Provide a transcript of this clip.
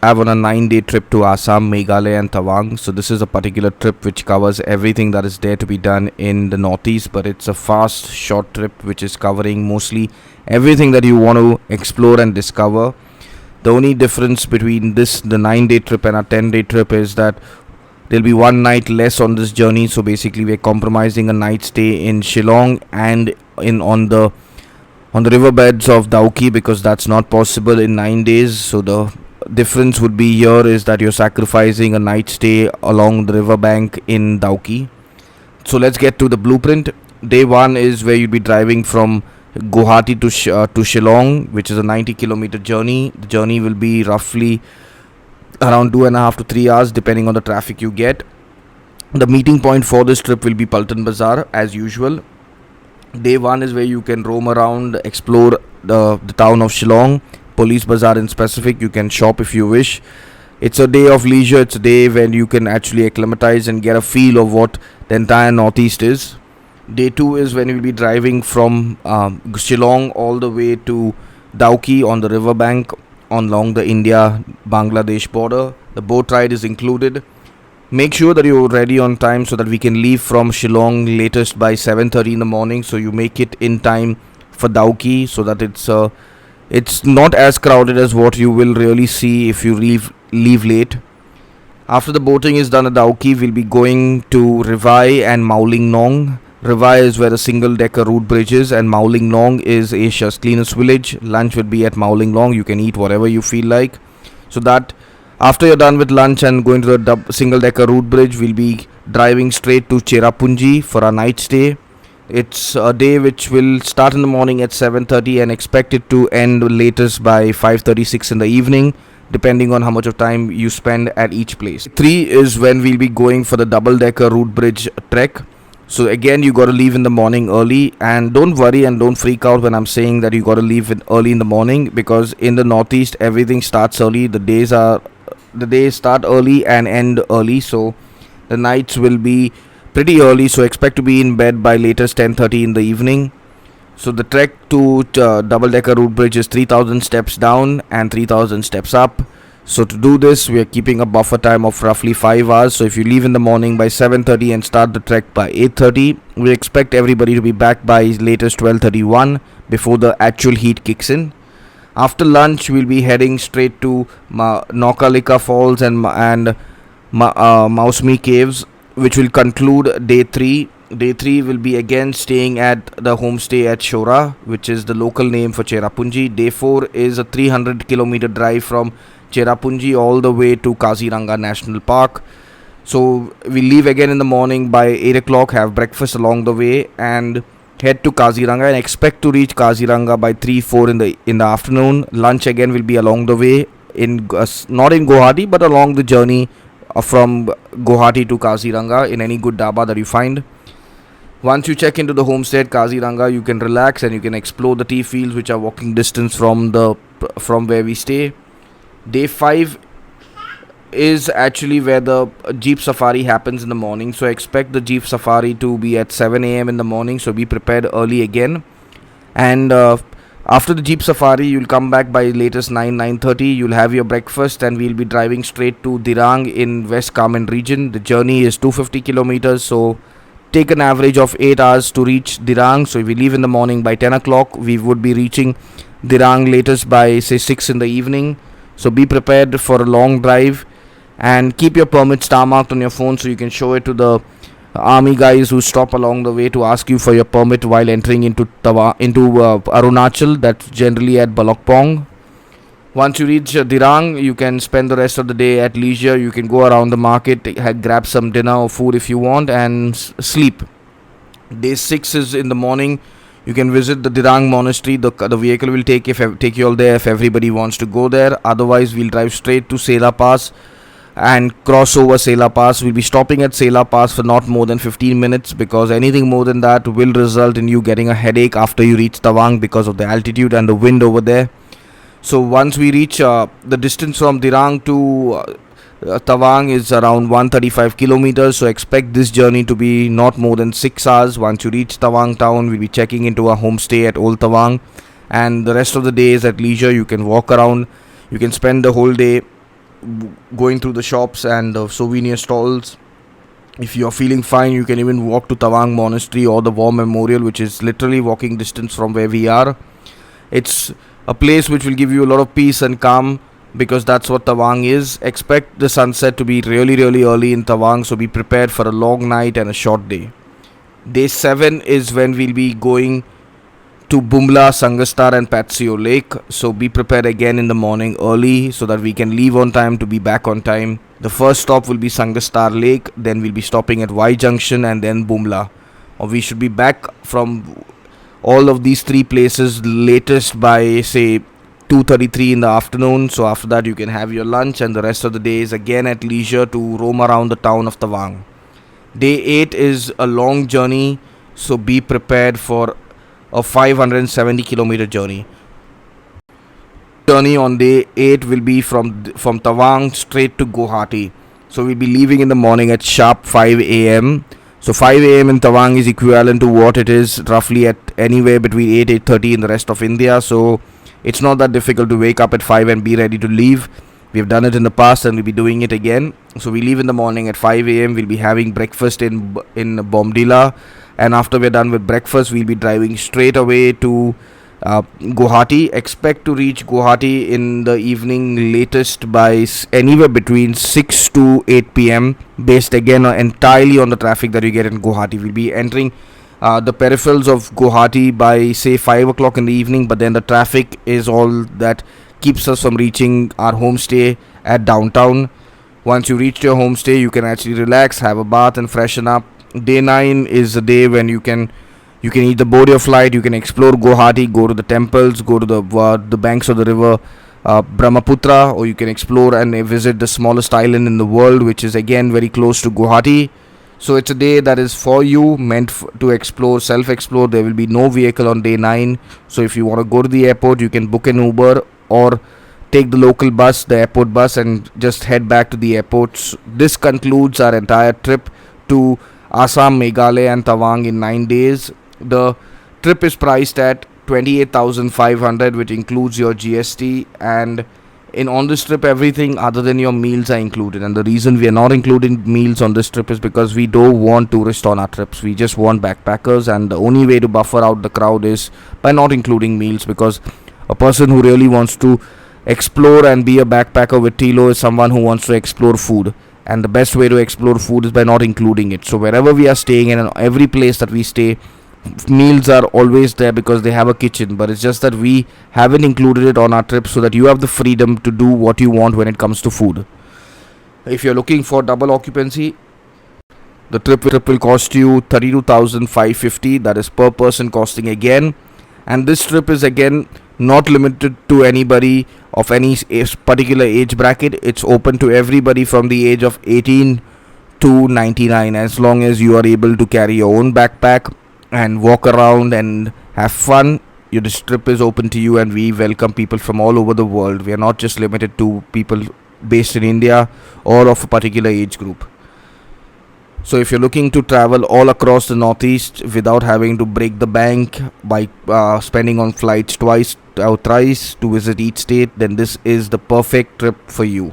have on a 9-day trip to Assam, Meghalaya, and Tawang. So this is a particular trip which covers everything that is there to be done in the northeast, but it's a fast, short trip which is covering mostly everything that you want to explore and discover. The only difference between the 9-day trip and a 10-day trip is that there'll be one night less on this journey. So basically, we're compromising a night stay in Shillong and in on the riverbeds of Dauki, because that's not possible in 9 days. So the difference would be here is that you're sacrificing a night stay along the riverbank in Dauki. So let's get to the blueprint. Day 1 is where you'll be driving from Guwahati to Shillong, which is a 90-kilometer journey. The journey will be roughly around 2.5 to 3 hours depending on the traffic you get. The meeting point for this trip will be Paltan Bazaar as usual. Day 1 is where you can roam around, explore the town of Shillong, Police Bazaar in specific. You can shop if you wish. It's a day of leisure. It's a day when you can actually acclimatize and get a feel of what the entire northeast is. Day 2 is when you'll be driving from Shillong all the way to Dauki on the riverbank along the India-Bangladesh border. The boat ride is included. Make sure that you're ready on time so that we can leave from Shillong latest by 7:30 in the morning, so you make it in time for Dauki, so that it's not as crowded as what you will really see if you leave late. After the boating is done at Dauki, we'll be going to Rivai and Mauling Nong. Rivai is where the single-decker route bridge is, and Mauling Nong is Asia's cleanest village. Lunch would be at Mauling Nong. You can eat whatever you feel like. So that after you're done with lunch and going to the single-decker route bridge, we'll be driving straight to Cherrapunji for our night stay. It's a day which will start in the morning at 7:30 and expected to end latest by 5:36 in the evening, depending on how much of time you spend at each place. 3 is when we'll be going for the double-decker route bridge trek. So again, you got to leave in the morning early, and don't worry and don't freak out when I'm saying that you got to leave early in the morning, because in the northeast everything starts early. The days start early and end early, so the nights will be pretty early. So expect to be in bed by latest 10:30 in the evening. So the trek to double-decker route bridge is 3,000 steps down and 3,000 steps up. So to do this, we are keeping a buffer time of roughly 5 hours. So if you leave in the morning by 7:30 and start the trek by 8:30, we expect everybody to be back by latest 12:31 before the actual heat kicks in. After lunch, we'll be heading straight to Nokalika Falls and Mausmi Caves, which will conclude day 3. Day 3 will be again staying at the homestay at Shora, which is the local name for Cherrapunji. Day 4 is a 300-kilometer drive from Cherrapunji all the way to Kaziranga National Park. So we leave again in the morning by 8 o'clock, have breakfast along the way, and head to Kaziranga, and expect to reach Kaziranga by 3-4 in the afternoon. Lunch again will be along the way, not in Guwahati, but along the journey from Guwahati to Kaziranga in any good dhaba that you find. Once you check into the homestay at Kaziranga, you can relax and you can explore the tea fields, which are walking distance from where we stay. Day 5 is actually where the jeep safari happens in the morning. So expect the jeep safari to be at 7 a.m. in the morning. So be prepared early again. And after the jeep safari, you'll come back by latest 9:30. You'll have your breakfast, and we'll be driving straight to Dirang in West Kamen region. The journey is 250 kilometers. So take an average of 8 hours to reach Dirang. So if we leave in the morning by 10 o'clock, we would be reaching Dirang latest by say 6 in the evening. So be prepared for a long drive, and keep your permit star marked on your phone so you can show it to the army guys who stop along the way to ask you for your permit while entering into Arunachal. That's generally at Balokpong. Once you reach Dirang, you can spend the rest of the day at leisure. You can go around the market, grab some dinner or food if you want, and sleep. Day 6 is in the morning. You can visit the Dirang monastery. The vehicle will take you all there if everybody wants to go there. Otherwise, we'll drive straight to Sela Pass and cross over Sela Pass. We'll be stopping at Sela Pass for not more than 15 minutes, because anything more than that will result in you getting a headache after you reach Tawang because of the altitude and the wind over there. So once we reach the distance from Dirang to Tawang is around 135 kilometers. So expect this journey to be not more than 6 hours. Once you reach Tawang town, we'll be checking into our homestay at Old Tawang, and the rest of the day is at leisure. You can walk around, you can spend the whole day going through the shops and souvenir stalls. If you're feeling fine, you can even walk to Tawang Monastery or the War Memorial, which is literally walking distance from where we are. It's a place which will give you a lot of peace and calm, because that's what Tawang is. Expect the sunset to be really, really early in Tawang, so be prepared for a long night and a short day. Day 7 is when we'll be going to Bumla, Sangastar and Patsio Lake. So be prepared again in the morning early so that we can leave on time to be back on time. The first stop will be Sangastar Lake, then we'll be stopping at Y Junction and then Bumla. Or we should be back from all of these three places latest by say 2:33 in the afternoon. So after that you can have your lunch, and the rest of the day is again at leisure to roam around the town of Tawang. Day 8 is a long journey, so be prepared for a 570 kilometer journey. Journey on day 8 will be from Tawang straight to Guwahati. So we'll be leaving in the morning at sharp 5 a.m. So 5 a.m. in Tawang is equivalent to what it is roughly at anywhere between 8:30 in the rest of India. So it's not that difficult to wake up at 5 and be ready to leave. We have done it in the past and we'll be doing it again. So we leave in the morning at 5 a.m. We'll be having breakfast in Bomdila, and after we're done with breakfast, we'll be driving straight away to Guwahati. Expect to reach Guwahati in the evening latest by anywhere between 6 to 8 p.m. based again entirely on the traffic that you get in Guwahati. We'll be entering the peripherals of Guwahati by say 5 o'clock in the evening, but then the traffic is all that keeps us from reaching our homestay at downtown. Once you reach your homestay, you can actually relax, have a bath and freshen up. Day 9 is a day when you can either board your flight, you can explore Guwahati, go to the temples, go to the banks of the river Brahmaputra, or you can explore and visit the smallest island in the world, which is again very close to Guwahati. So it's a day that is for you, meant to explore, self-explore. There will be no vehicle on day 9. So if you want to go to the airport, you can book an Uber or take the local bus, the airport bus, and just head back to the airports. This concludes our entire trip to Assam, Meghalaya and Tawang in 9 days. The trip is priced at 28,500, which includes your GST, and on this trip everything other than your meals are included. And the reason we are not including meals on this trip is because we don't want tourists on our trips. We just want backpackers, and the only way to buffer out the crowd is by not including meals, because a person who really wants to explore and be a backpacker with Tilo is someone who wants to explore food, and the best way to explore food is by not including it. So wherever we are staying and in every place that we stay, meals are always there because they have a kitchen, but it's just that we haven't included it on our trip so that you have the freedom to do what you want when it comes to food. If you're looking for double occupancy, the trip will cost you 32,550, that is per person costing again. And this trip is again not limited to anybody of any particular age bracket. It's open to everybody from the age of 18 to 99, as long as you are able to carry your own backpack and walk around and have fun. This trip is open to you, and we welcome people from all over the world. We are not just limited to people based in India or of a particular age group. So if you're looking to travel all across the Northeast without having to break the bank by spending on flights twice or thrice to visit each state, then this is the perfect trip for you.